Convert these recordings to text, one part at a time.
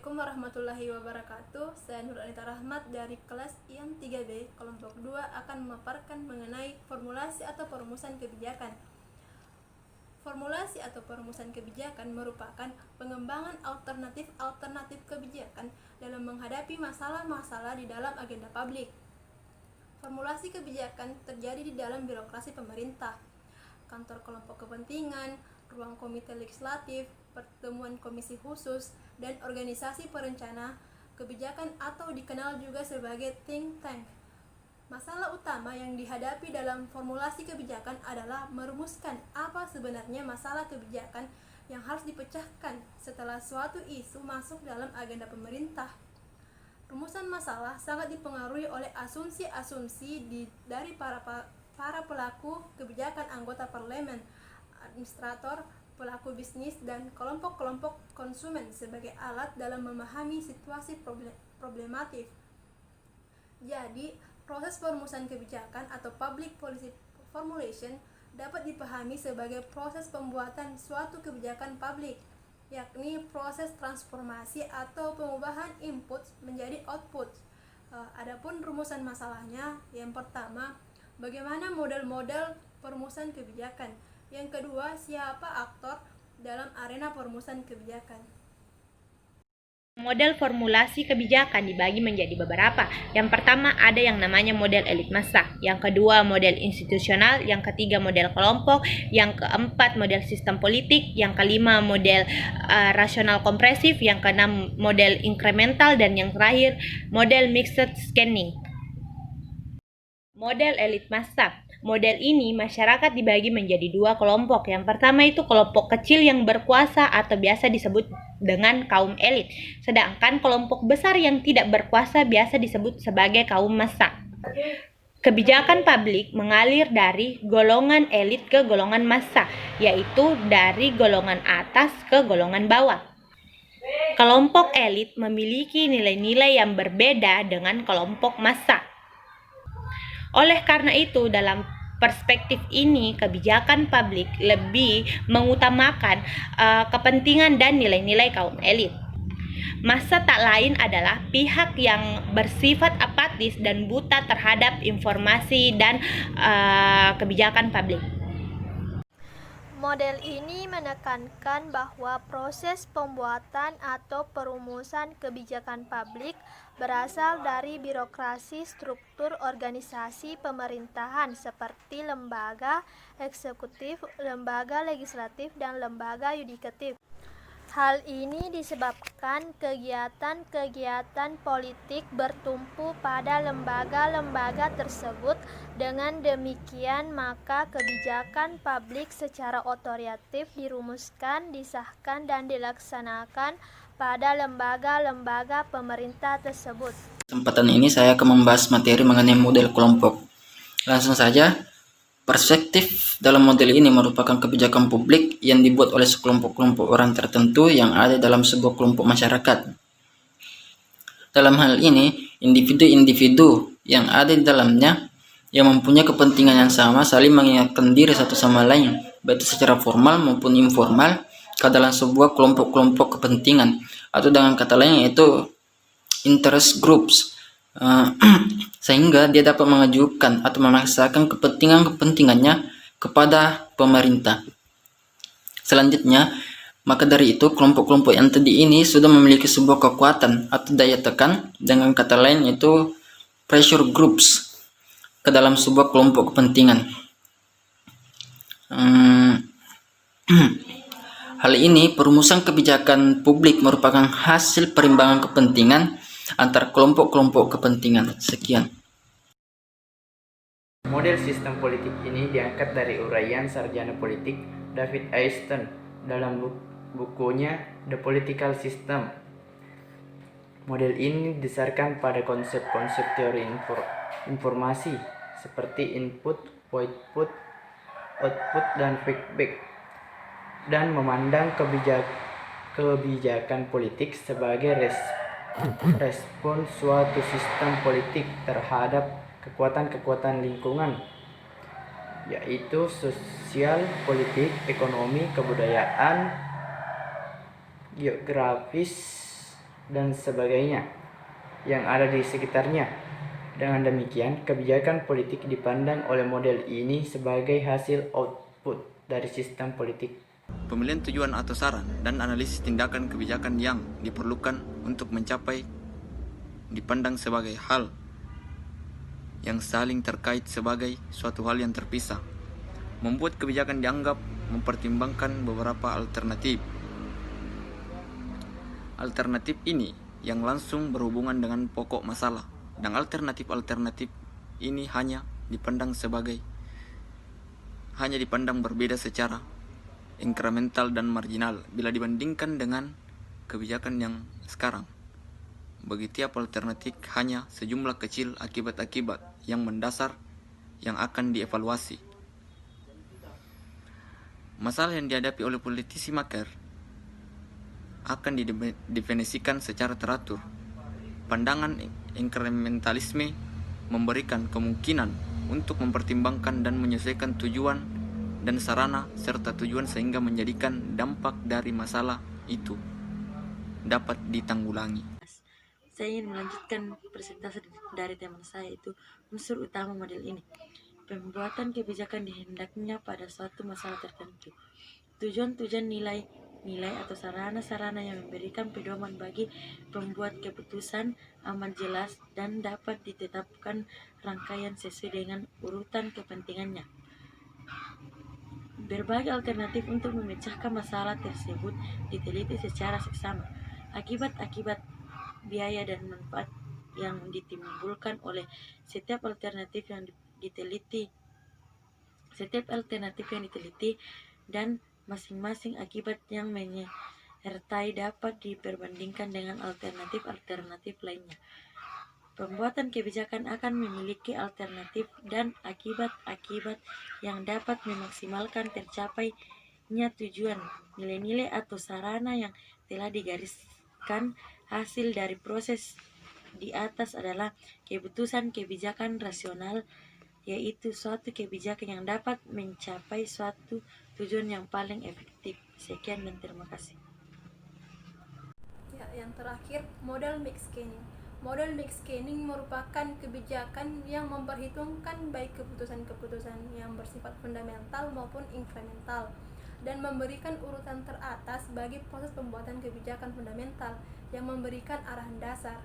Assalamualaikum warahmatullahi wabarakatuh. Saya Nur Anita Rahmat dari kelas IAN 3B kelompok 2 akan memaparkan mengenai formulasi atau perumusan kebijakan. Formulasi atau perumusan kebijakan merupakan pengembangan alternatif kebijakan dalam menghadapi masalah-masalah di dalam agenda publik. Formulasi kebijakan terjadi di dalam birokrasi pemerintah, kantor kelompok kepentingan, ruang komite legislatif, pertemuan komisi khusus, dan organisasi perencana kebijakan atau dikenal juga sebagai think tank. Masalah utama yang dihadapi dalam formulasi kebijakan adalah merumuskan apa sebenarnya masalah kebijakan yang harus dipecahkan setelah suatu isu masuk dalam agenda pemerintah. Rumusan masalah sangat dipengaruhi oleh asumsi-asumsi dari para pelaku kebijakan, anggota parlemen, administrator, pelaku bisnis, dan kelompok-kelompok konsumen sebagai alat dalam memahami situasi problematik. Jadi, proses perumusan kebijakan atau public policy formulation dapat dipahami sebagai proses pembuatan suatu kebijakan publik, yakni proses transformasi atau pengubahan input menjadi output. Adapun rumusan masalahnya, yang pertama, bagaimana model-model perumusan kebijakan. Yang kedua, siapa aktor dalam arena perumusan kebijakan. Model formulasi kebijakan dibagi menjadi beberapa. Yang pertama ada yang namanya model elit massa, yang kedua model institusional, yang ketiga model kelompok, yang keempat model sistem politik, yang kelima model rasional kompresif, yang keenam model inkremental, dan yang terakhir model mixed scanning. Model elit massa. Model ini masyarakat dibagi menjadi dua kelompok. Yang pertama itu kelompok kecil yang berkuasa atau biasa disebut dengan kaum elit. Sedangkan kelompok besar yang tidak berkuasa biasa disebut sebagai kaum massa. Kebijakan publik mengalir dari golongan elit ke golongan massa, yaitu dari golongan atas ke golongan bawah. Kelompok elit memiliki nilai-nilai yang berbeda dengan kelompok massa. Oleh karena itu, dalam perspektif ini, kebijakan publik lebih mengutamakan kepentingan dan nilai-nilai kaum elit. Massa tak lain adalah pihak yang bersifat apatis dan buta terhadap informasi dan kebijakan publik. Model ini menekankan bahwa proses pembuatan atau perumusan kebijakan publik berasal dari birokrasi struktur organisasi pemerintahan seperti lembaga eksekutif, lembaga legislatif, dan lembaga yudikatif. Hal ini disebabkan kegiatan-kegiatan politik bertumpu pada lembaga-lembaga tersebut. Dengan demikian, maka kebijakan publik secara otoritatif dirumuskan, disahkan, dan dilaksanakan pada lembaga-lembaga pemerintah tersebut. Kesempatan ini saya akan membahas materi mengenai model kelompok. Langsung saja. Perspektif dalam model ini merupakan kebijakan publik yang dibuat oleh sekelompok-kelompok orang tertentu yang ada dalam sebuah kelompok masyarakat. Dalam hal ini, individu-individu yang ada di dalamnya yang mempunyai kepentingan yang sama saling mengingatkan diri satu sama lain, baik secara formal maupun informal, ke dalam sebuah kelompok-kelompok kepentingan, atau dengan kata lain yaitu interest groups. Sehingga dia dapat mengajukan atau memaksakan kepentingan-kepentingannya kepada pemerintah. Selanjutnya, maka dari itu kelompok-kelompok yang tadi ini sudah memiliki sebuah kekuatan atau daya tekan, dengan kata lain yaitu pressure groups, ke dalam sebuah kelompok kepentingan. Hal ini, perumusan kebijakan publik merupakan hasil perimbangan kepentingan antar kelompok-kelompok kepentingan. Sekian. Model sistem politik ini diangkat dari uraian sarjana politik David Easton dalam bukunya The Political System. Model ini didasarkan pada konsep-konsep teori informasi seperti input, output, dan feedback, dan memandang kebijakan politik sebagai respon suatu sistem politik terhadap kekuatan-kekuatan lingkungan, yaitu sosial, politik, ekonomi, kebudayaan, geografis, dan sebagainya yang ada di sekitarnya. Dengan demikian, kebijakan politik dipandang oleh model ini sebagai hasil output dari sistem politik. Pemilihan tujuan atau saran dan analisis tindakan kebijakan yang diperlukan untuk mencapai dipandang sebagai hal yang saling terkait sebagai suatu hal yang terpisah. Membuat kebijakan dianggap mempertimbangkan beberapa alternatif. Alternatif ini yang langsung berhubungan dengan pokok masalah, dan alternatif-alternatif ini hanya dipandang berbeda secara inkremental dan marginal bila dibandingkan dengan kebijakan yang sekarang. Bagi tiap alternatif hanya sejumlah kecil akibat-akibat yang mendasar yang akan dievaluasi. Masalah yang dihadapi oleh politisi makar akan didefinisikan secara teratur. Pandangan inkrementalisme memberikan kemungkinan untuk mempertimbangkan dan menyesuaikan tujuan dan sarana serta tujuan sehingga menjadikan dampak dari masalah itu dapat ditanggulangi. Saya ingin melanjutkan presentasi dari teman saya, itu unsur utama model ini. Pembuatan kebijakan dihendaknya pada suatu masalah tertentu. Tujuan-tujuan nilai atau sarana-sarana yang memberikan pedoman bagi pembuat keputusan amat jelas dan dapat ditetapkan rangkaian sesuai dengan urutan kepentingannya. Berbagai alternatif untuk memecahkan masalah tersebut diteliti secara seksama. Akibat-akibat, biaya dan manfaat yang ditimbulkan oleh setiap alternatif yang diteliti dan masing-masing akibat yang menyertai dapat diperbandingkan dengan alternatif-alternatif lainnya. Pembuatan kebijakan akan memiliki alternatif dan akibat-akibat yang dapat memaksimalkan tercapainya tujuan. Nilai-nilai atau sarana yang telah digariskan hasil dari proses di atas adalah keputusan kebijakan rasional, yaitu suatu kebijakan yang dapat mencapai suatu tujuan yang paling efektif. Sekian dan terima kasih. Ya, yang terakhir, model mixed scanning. Model mixed scanning merupakan kebijakan yang memperhitungkan baik keputusan-keputusan yang bersifat fundamental maupun inkremental dan memberikan urutan teratas bagi proses pembuatan kebijakan fundamental yang memberikan arahan dasar.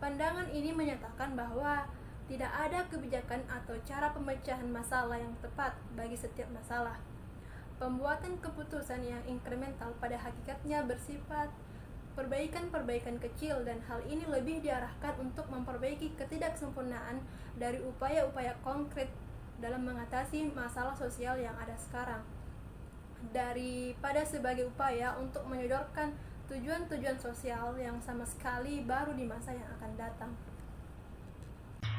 Pandangan ini menyatakan bahwa tidak ada kebijakan atau cara pemecahan masalah yang tepat bagi setiap masalah. Pembuatan keputusan yang inkremental pada hakikatnya bersifat perbaikan-perbaikan kecil, dan hal ini lebih diarahkan untuk memperbaiki ketidaksempurnaan dari upaya-upaya konkret dalam mengatasi masalah sosial yang ada sekarang, daripada sebagai upaya untuk menyodorkan tujuan-tujuan sosial yang sama sekali baru di masa yang akan datang.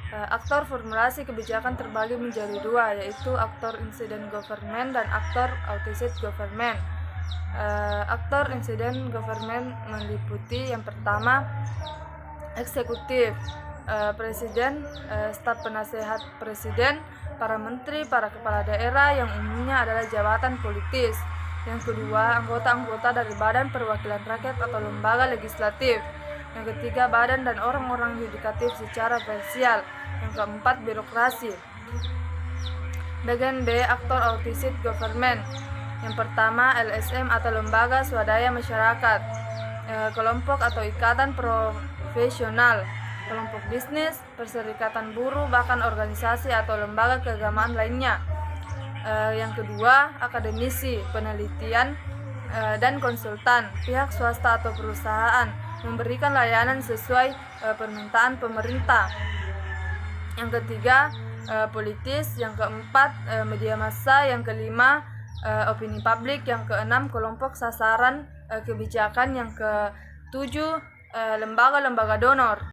Aktor formulasi kebijakan terbagi menjadi dua, yaitu aktor incident government dan aktor outset government. Aktor incident government meliputi yang pertama eksekutif, presiden, staf penasehat presiden, para menteri, para kepala daerah yang umumnya adalah jabatan politis. Yang kedua, anggota-anggota dari badan perwakilan rakyat atau lembaga legislatif. Yang ketiga, badan dan orang-orang yudikatif secara parsial. Yang keempat, birokrasi. Bagian B, aktor outset government. Yang pertama, LSM atau lembaga swadaya masyarakat, kelompok atau ikatan profesional, kelompok bisnis, perserikatan buruh, bahkan organisasi atau lembaga keagamaan lainnya. Yang kedua, akademisi, penelitian, dan konsultan, pihak swasta atau perusahaan, memberikan layanan sesuai permintaan pemerintah. Yang ketiga, politis. Yang keempat, media massa. Yang kelima, opini publik. Yang keenam, kelompok sasaran kebijakan. Yang ketujuh, lembaga-lembaga donor.